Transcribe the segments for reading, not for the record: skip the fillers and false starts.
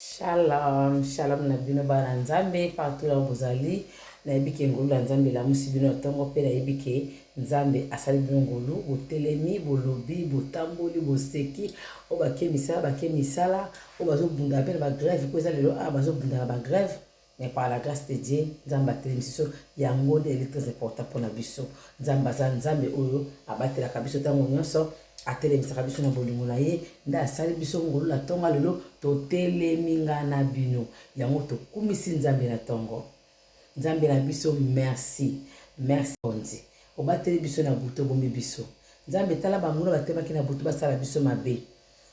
Shalom, shalom na bino bana nzambe partout là où vous allez. Na ebike ngolu la nzambe la musi bino tongo pe na ebike nzambe asali bino ngolu botelemi bolobi botamboli boseki o bake misala o bazo bunda pe ba grève ko za lelo a bazo bunda ba grève mais par la grâce de Dieu nzambe atelemi siso yango de très important pour na biso nzambe oyo abatela kabiso tango nyonso atelemisaka biso na bolingo na ye nde asali biso ngolu na ntongo lelo totelemi nga na bino yango tokumisi nzambe na ntongo nzambe na biso merci ondi obateli biso na butu obombi biso nzambe tala banguna batemaki na butu basala biso mabe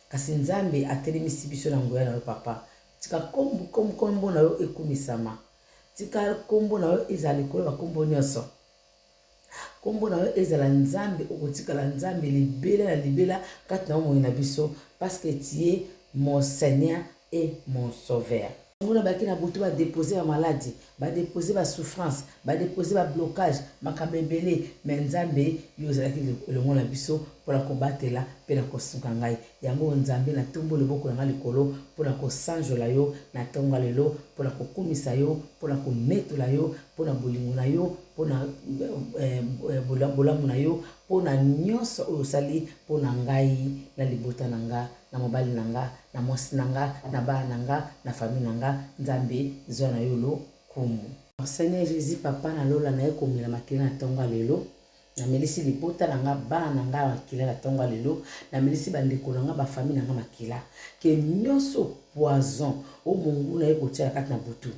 kasi nzambe atelemisi biso na ngoya na yo papa tika kombo na yo ekumisama tika kombo na yo ezala likolo bakombo nyonso kombo na yo ezala nzambe okotikala nzambe libela kati na omoi na biso parce que tu es mon Seigneur et mon Sauveur. On a déposé la maladie, déposer la souffrance, déposer le blocage, makabembele, mais nzambe yozalaki le monde biso pour la combattre là, pour la kosungangai. Yango nzambe na tombo le boko na likolo pour la kosanjola yo, na tonga lelo pour la kokumisa yo, pour la konetola yo, pour la bolingo na yo, pour na bolamu na yo, pour na nyonso osali pour na ngai na libota na nga na mobali na nga na mwasi na nga na bana na nga na famille na nga nzambe zwa na yo lo kumu. Seigneur Jésus papa na lola na ye komela makila na tonga lelo na melisi libota na nga bana na nga makila na tonga lelo na melisi bandeko na nga ba famille na nga makila ke nyonso poison o mungu na ye kotia kati na butu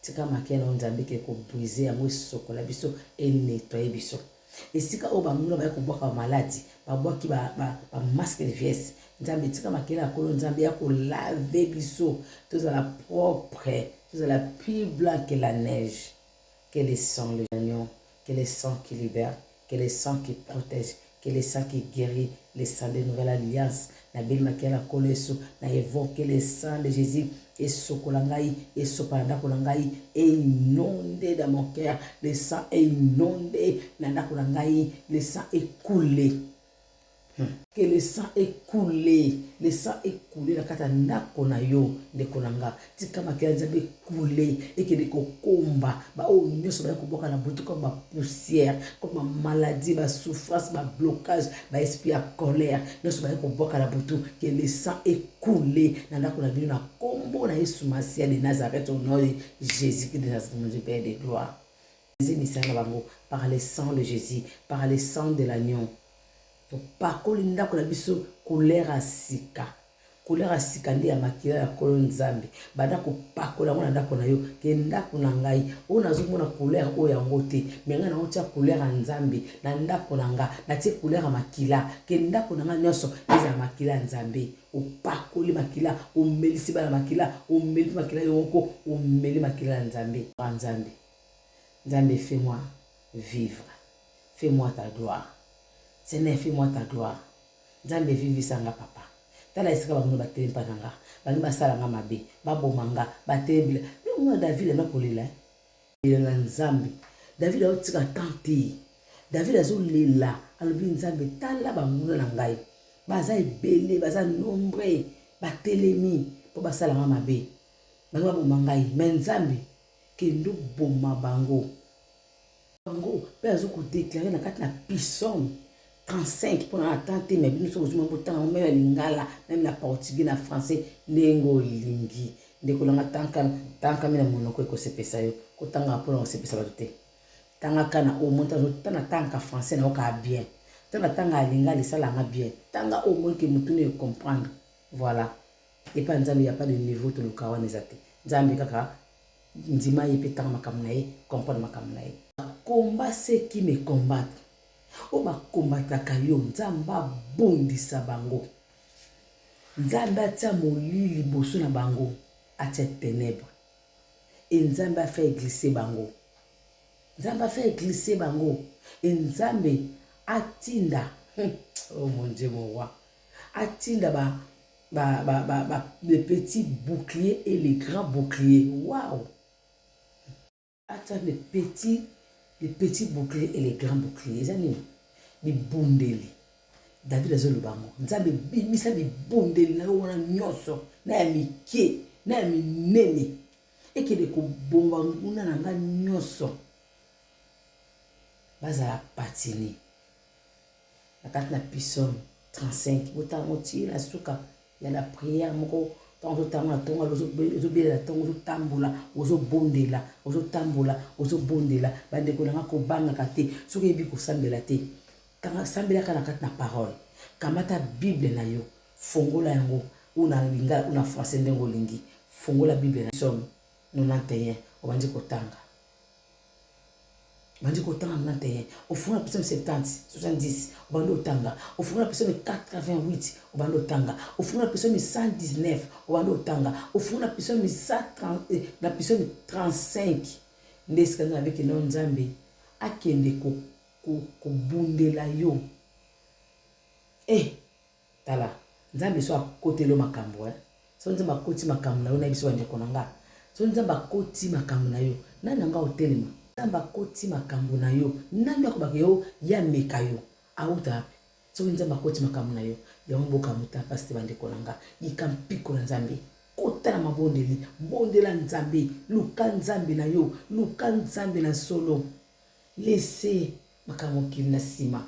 tika makila na nzambe ke ko briser yango sokola biso et nettoyer biso esika o bamuna ba kobwaka maladi babwaki ba masque de vieillesse nzambe tika makila ya kolo nzambe ya kolave biso tozala propre tozala plus blanc que la neige que le sang le agneau que le sang qui libère que le sang qui protège que le sang qui guérit le sang de nouvelle alliance na beli makila kolo eso na évoquer le sang de Jésus et sokolangai et sopanda kolangai et inondé dans mon cœur le sang est inondé nanda kolangai le sang est coulé que le sang est coulé la kata ndako na yo ndeko nanga tika makila nzambe coulé et que de kokomba ba o nyonso ba koboka na butu comme ba poussière comme ma maladie ba souffrance ba blocage ba esprit à colère nyonso ba koboka na butu que le sang est coulé na ndako na bino na kombo na Yesu Masia de Nazareth au nom de Jésus qui de Nazareth mon Dieu Père de gloire par le sang de Jésus par le sang de l'agneau pakoli ndako na biso couleur asika ndi ya makila ya kolo nzambe bada ko pakola ngona ndako na yo ke ndako na ngai o nazomona couleur o yango te menga na otia couleur ya nzambe na ndako na nga na tie couleur ya makila ke ndako na nga nyonso eza makila ya nzambe o pakoli makila o melisi bana makila o meli makila yoko o meli makila ya nzambe nzambe fais-moi vivre fais-moi ta gloire Seigneur, fais-moi ta gloire. Nzambe vivi sanga papa. Tala esika bango bateli pananga. Bango basala nga mabe. Babo manga. Batebile. Nous David na kolela. Il na nzambe. David a otika tanti. David azo lela. Alobi nzambe tala bango na ngai. Baza ebele, baza nombre. Batelemi. Po basala nga mabe. Bango babo mangai. Men nzambe. Kendo boma bango. Bango. Pe azo ko déclarer na kati na Psaume 35 pour attendre mais nous sommes au même lingala même la portugais na français lengo lingi ndeko langa tanka mina monoko ko sepesa yo ko tanga pour on sepesa baté tanga kana au monta tana tanka français na ka bien tanga lingala sala nga bien tanga au moins que mutu ne comprendre voilà et pas nzambe y a pas de niveau to lukawa nezate nzambe kaka ndima yepe tanga makamnae comprendre makamnae combat ceux qui me combattent o bakombataka yo nzambe abondisa bango nzambe atia molili liboso na bango atia ténèbre et nzambe a fait glisser bango et nzambe atinda oh mon Dieu mon roi atinda les petits boucliers et les grands boucliers waouh atia les petits boucliers et les grands boucliers les bundeli David azolubango nzambe bimisa bibondeli na wana nyonso na ya mike na minene ekende kobomba nguna na nga nyonso bazala patini na kati na Psaume 35 botanga ti la suka ya la prière moko tango tanga tonga ozobela tongo ozotambola ozobondela bandeko nanga kobangaka te soki yebi kosambela te kanga sambelaka na kati na parole kamata bible na yo fongola yango una linga una français ndenge olingi fongola bible na Psaume 91 obandi kotanga bandi kotanga 91 ofunga Psaume 70 70 obandi otanga ofunga Psaume 88 obandi otanga ofunga Psaume 119 obandi otanga ofunga Psaume 130 na Psaume 35 ndesika avec no nzambe akende kobundela yo tala nzambe so akotelo makambo so nzambe akoti makambo na yo na biso ndeko nanga so nzambe akoti makambo na yo nani nanga otelema nzambe akoti makambo na yo nani akobaka yo ya meka yo auta so nzambe akoti makambo na yo ya mboka muta paste bandeko nanga yikampiko na nzambe kota na mabondeli bondela nzambe luka nzambe na yo luka nzambe na solo laissez makambo kili na sima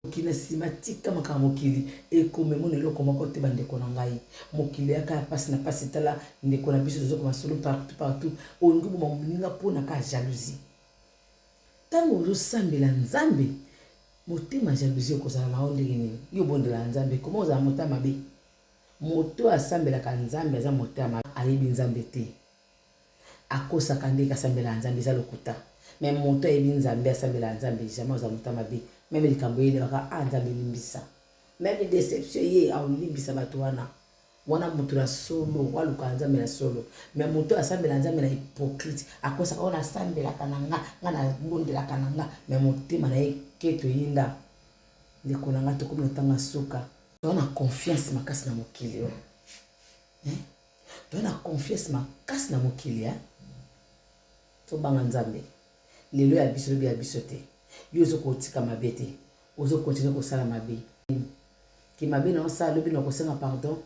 mokili na sima tika makambo mokili ekomemo neloko moko te bandeko na ngai mokili yaka ya pasi na pasi tala ndeko na biso tozokoma solo partout olingi boma moninga mpona ka jalousie ntango ozosambela nzambe motema jalousie okozala na yo ndenge nini yo obondela nzambe koma ozala motema mabe moto asambelaka nzambe aza motema mabe ayebi nzambe te akosaka ndenge asambela nzambe eza lokuta me moto ayebi nzambe asambela nzambe jamais ozala motema mabe même likambo yele baka nzambe limbisa même déception ye aolimbisa bato wana moto na solo waluka nzambe na solo mais moto asambela nzambe na hypocrite akosaka ona asambelaka na nga na bondelaka na nga mais motema na ye keto yinda ndeko na nga tokomi na ntango suka tona confiance makasi na mokili tona confiance makasi na mokili tobanga nzambe lelo ya biso lobi ya biso te yo ozokotika mabe te ozokontinue kosala mabe ki mabe na osala lobi na kosenga pardon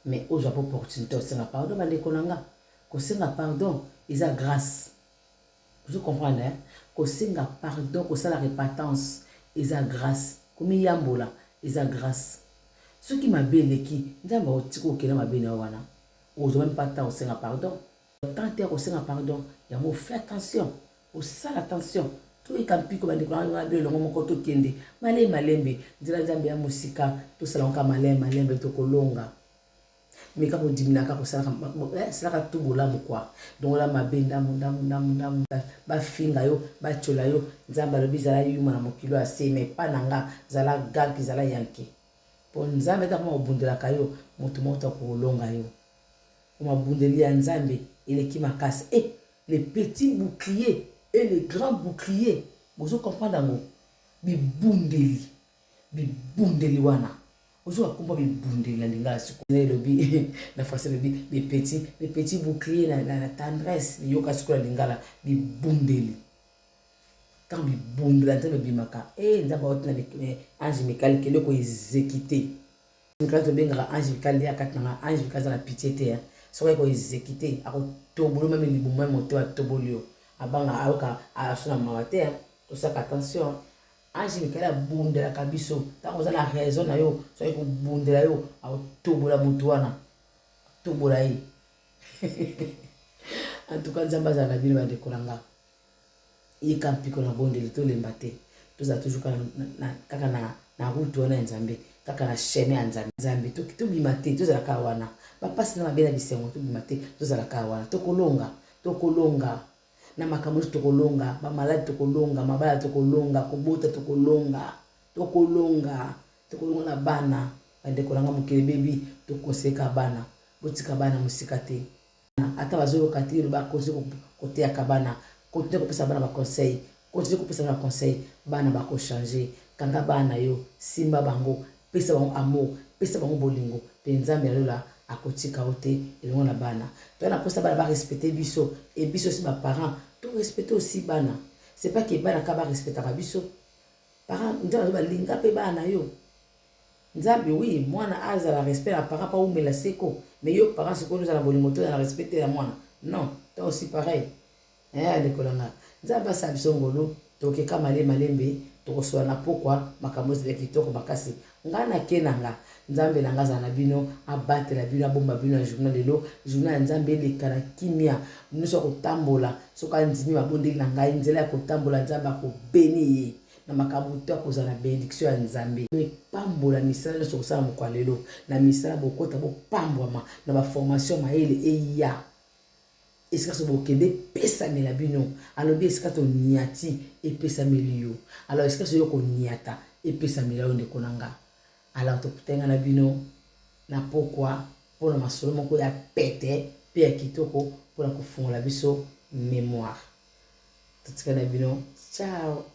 mais ozwa po opportunité osenga pardon bandeko na nga kosenga pardon eza grâce ozo comprendre kosenga pardon kosala repentance eza grâce komiyambola eza grâce soki mabe eleki nzambe otika okende mabe na yo wana ozwa même pas temps osenga pardon tant te kosenga pardon yango fais attention osala attention to ikampiko bandeko na belo moko to kende malembe nzela nzambe ya musika to sala nka malembe to kolonga meka ko dimina ka ko sala to bolamu kwa donc la mabenda ndamu ba finga yo ba chola yo nzamba lobi zala yuma na mokilo ase mais pas nanga zala gaki zala yanke po nzambe ta mo bundela kayo moto moto ko longa yo ko mabundeli ya nzambe eleki makasi les petits boucliers et les grands boucliers, vous comprenez ngo bibundeli wana vous comprenez bibundeli na ndinga siku le bi na français les petits boucliers la tendresse les yoka siku la lingala bibundeli quand bibundela nzambe bimaka nzambe otna ange Michael kele ko exécuter nkato benga ange Michael ya katna ange Michael na pitié te so ko exécuter ako tobolo même libuma moto wa tobolio abanga aoka asuna mawate to saka attention ange Michael abundela kabiso tango za la raison na yo so ko bundela yo au tobola mutu wana tobola yi en tout cas nzamba za la bino ba dekolanga ikampiko na bondeli to lembate to za toujours kaka na route wana nzambe kaka na chemin ya nzambe to bimate to za ka wana ba passe na mabela bisengo to bimate to za ka wana to kolonga na makambo tokolonga ba malade tokolonga mabala tokolonga kobota tokolonga na bana bandeko nanga mokili bebi tokoseka bana botika bana musika te ata bazo katiro ba kozo kote ya kabana kote ko pesa bana ba conseil kote ko pesa bana conseil bana ba ko changer kanga bana yo simba bango pesa bango amour pesa bango bolingo penzambe alola akotika ote elongo na bana to na posta bana ba respecter biso et biso si ba parents to respecter aussi bana c'est pas que bana ka ba respecter ka biso parents ndio ba linga pe bana yo nzambe oui mwana azala respect na parent pa umela seko mais yo parent siko nous ala bolingo to na respecter ya mwana non toi aussi pareil ndekolanga nzambe asala biso ngolu tokeka malembe tokosola na pokwa makambo ezala kitoko makasi ngai nake na nga nzambe na nga azala na bino abatela bino abomba bino na journal lelo journal ya nzambe eleka na kimia nyonso ya kotambola soki andimi mabondeli na ngai nzela ya kotambola nzambe akobeni ye na makambo to akozala na bénédiction ya nzambe epambola misala nyonso kosala mokwa lelo na misala bokota bopambwama na baformation mayele eya esika so bokende epesamela bino alobi esika toniati epesameli yo alors esika so yo koniata epesamela yo ndeko na nga alors tokutenga na bino na pokwa mpona masolo moko ya pete mpe ya kitoko mpona kofungola biso mémoire totika na bino ciao.